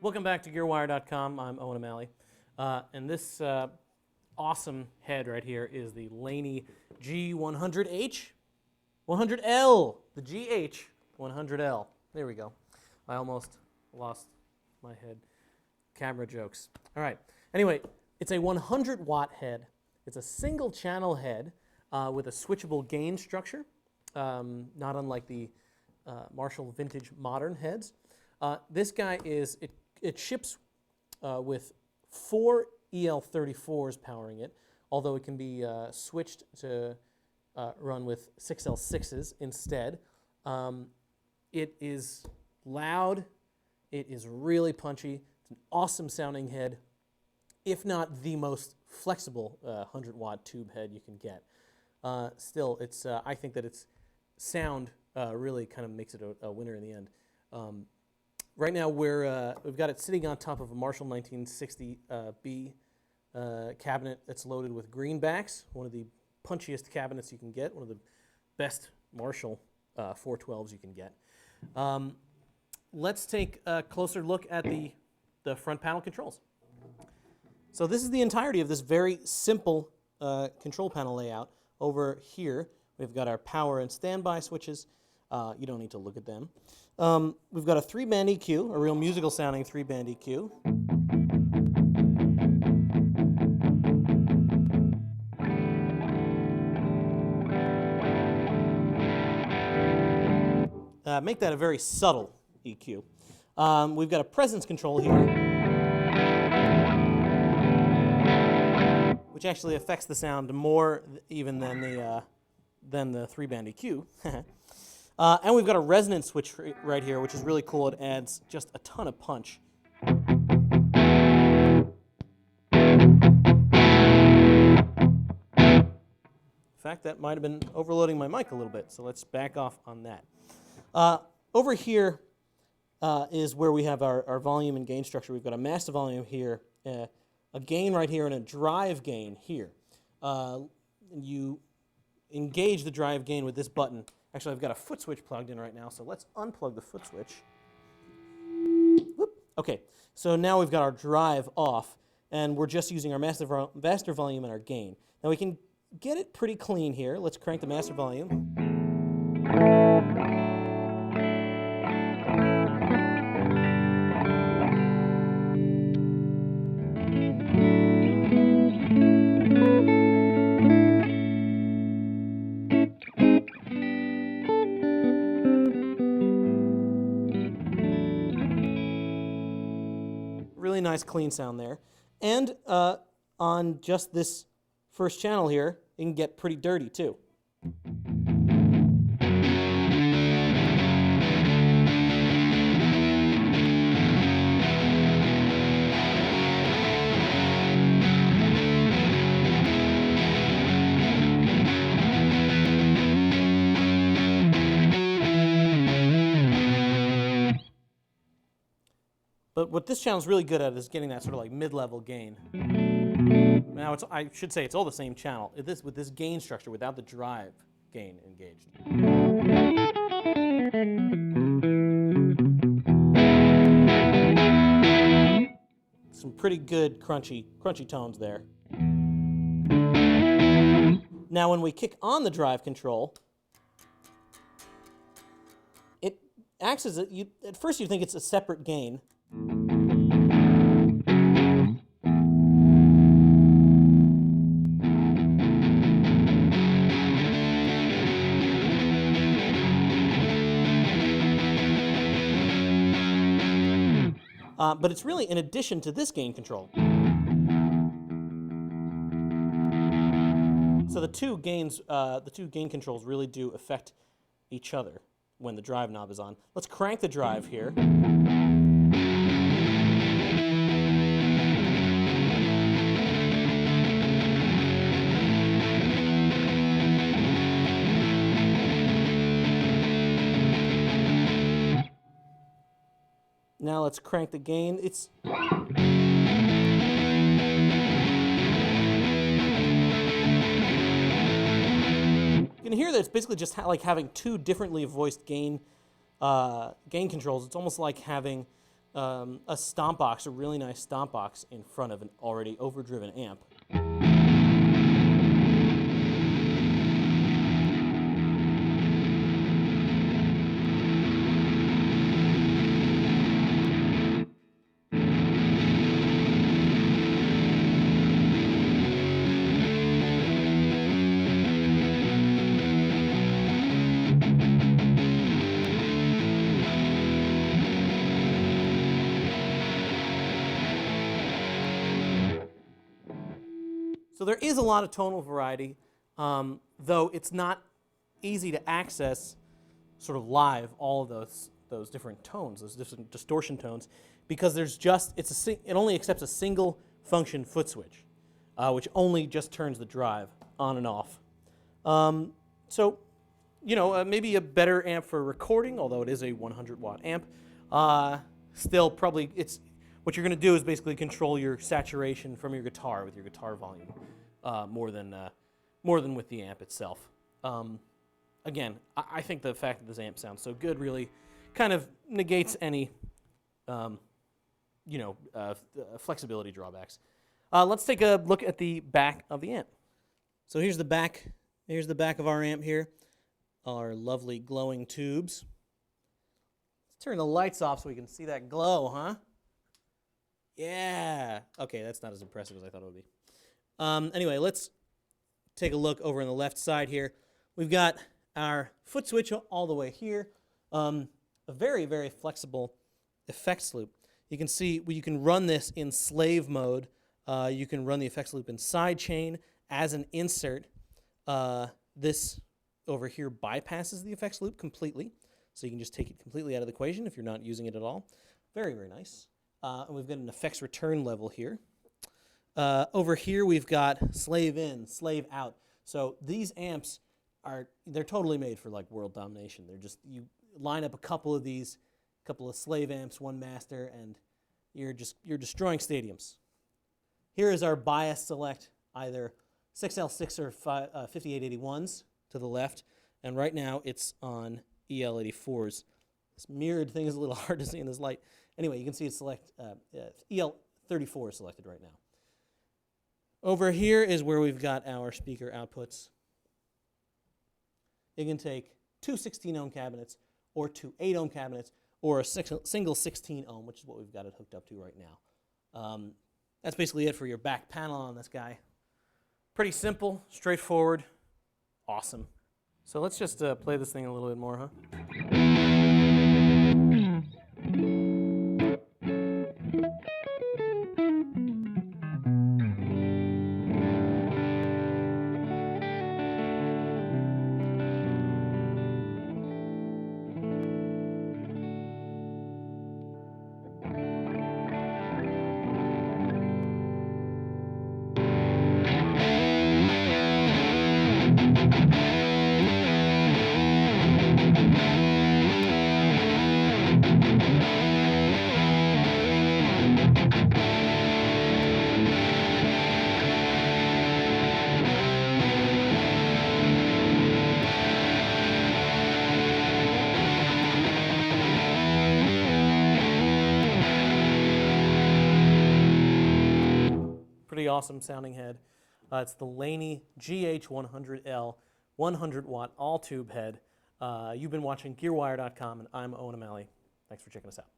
Welcome back to GearWire.com. I'm Owen O'Malley. And this awesome head right here is the Laney GH100L. The GH100L. There we go. I almost lost my head. Camera jokes. All right. Anyway, it's a 100-watt head. It's a single channel head with a switchable gain structure, not unlike the Marshall Vintage Modern heads. This guy is, it ships with 4 EL34s powering it, although it can be switched to run with 6L6s instead. It is loud, it is really punchy, it's an awesome sounding head, if not the most flexible 100-watt tube head you can get. Still, it's, I think that its sound really kind of makes it a winner in the end. Right now, we've got it sitting on top of a Marshall 1960B cabinet that's loaded with greenbacks, one of the punchiest cabinets you can get, one of the best Marshall 412s you can get. Let's take a closer look at the front panel controls. So this is the entirety of this very simple control panel layout. Over here, we've got our power and standby switches. You don't need to look at them. We've got a 3-band EQ, a real musical sounding 3-band EQ. Make that a very subtle EQ. We've got a presence control here, which actually affects the sound more even than the 3-band EQ. And we've got a resonance switch right here, which is really cool. It adds just a ton of punch. In fact, that might have been overloading my mic a little bit, so let's back off on that. Over here is where we have our volume and gain structure. We've got a master volume here, a gain right here, and a drive gain here. You engage the drive gain with this button. Actually, I've got a foot switch plugged in right now, so let's unplug the foot switch. Whoop. Okay, so now we've got our drive off, and we're just using our master volume and our gain. Now we can get it pretty clean here. Let's crank the master volume. Really nice clean sound there. And on just this first channel here, it can get pretty dirty too. But what this channel is really good at is getting that sort of like mid-level gain. Now, I should say it's all the same channel. With this gain structure, without the drive gain engaged. Some pretty good crunchy tones there. Now, when we kick on the drive control, it acts as at first you think it's a separate gain. But it's really in addition to this gain control. So the two gain controls really do affect each other when the drive knob is on. Let's crank the drive here. Now let's crank the gain. You can hear that it's basically just like having two differently voiced gain controls. It's almost like having a stomp box, a really nice stomp box in front of an already overdriven amp. So there is a lot of tonal variety, though it's not easy to access sort of live all of those different tones, those different distortion tones, because there's just it only accepts a single function foot switch, which only just turns the drive on and off. So, you know, maybe a better amp for recording, although it is a 100-watt amp. Still, probably what you're going to do is basically control your saturation from your guitar with your guitar volume more than with the amp itself. Again, I think the fact that this amp sounds so good really kind of negates any flexibility drawbacks. Let's take a look at the back of the amp. So here's the back. Here's the back of our amp here. Our lovely glowing tubes. Let's turn the lights off so we can see that glow, huh? Yeah. Okay, that's not as impressive as I thought it would be. Anyway, let's take a look over on the left side here. We've got our foot switch all the way here. A very, very flexible effects loop. You can see you can run this in slave mode. You can run the effects loop in sidechain as an insert. This over here bypasses the effects loop completely. So you can just take it completely out of the equation if you're not using it at all. Very, very nice. And we've got an effects return level here. Over here we've got slave in, slave out. So these amps they're totally made for like world domination. They're just, you line up a couple of these, couple of slave amps, one master, and you're destroying stadiums. Here is our bias select, either 6L6 or 5881s to the left, and right now it's on EL84s. This mirrored thing is a little hard to see in this light. Anyway, you can see it's EL34 is selected right now. Over here is where we've got our speaker outputs. You can take two 16-ohm cabinets or two 8-ohm cabinets or a single 16-ohm, which is what we've got it hooked up to right now. That's basically it for your back panel on this guy. Pretty simple, straightforward, awesome. So let's just play this thing a little bit more, huh? Pretty awesome sounding head. It's the Laney GH100L 100-watt all-tube head. You've been watching GearWire.com, and I'm Owen O'Malley. Thanks for checking us out.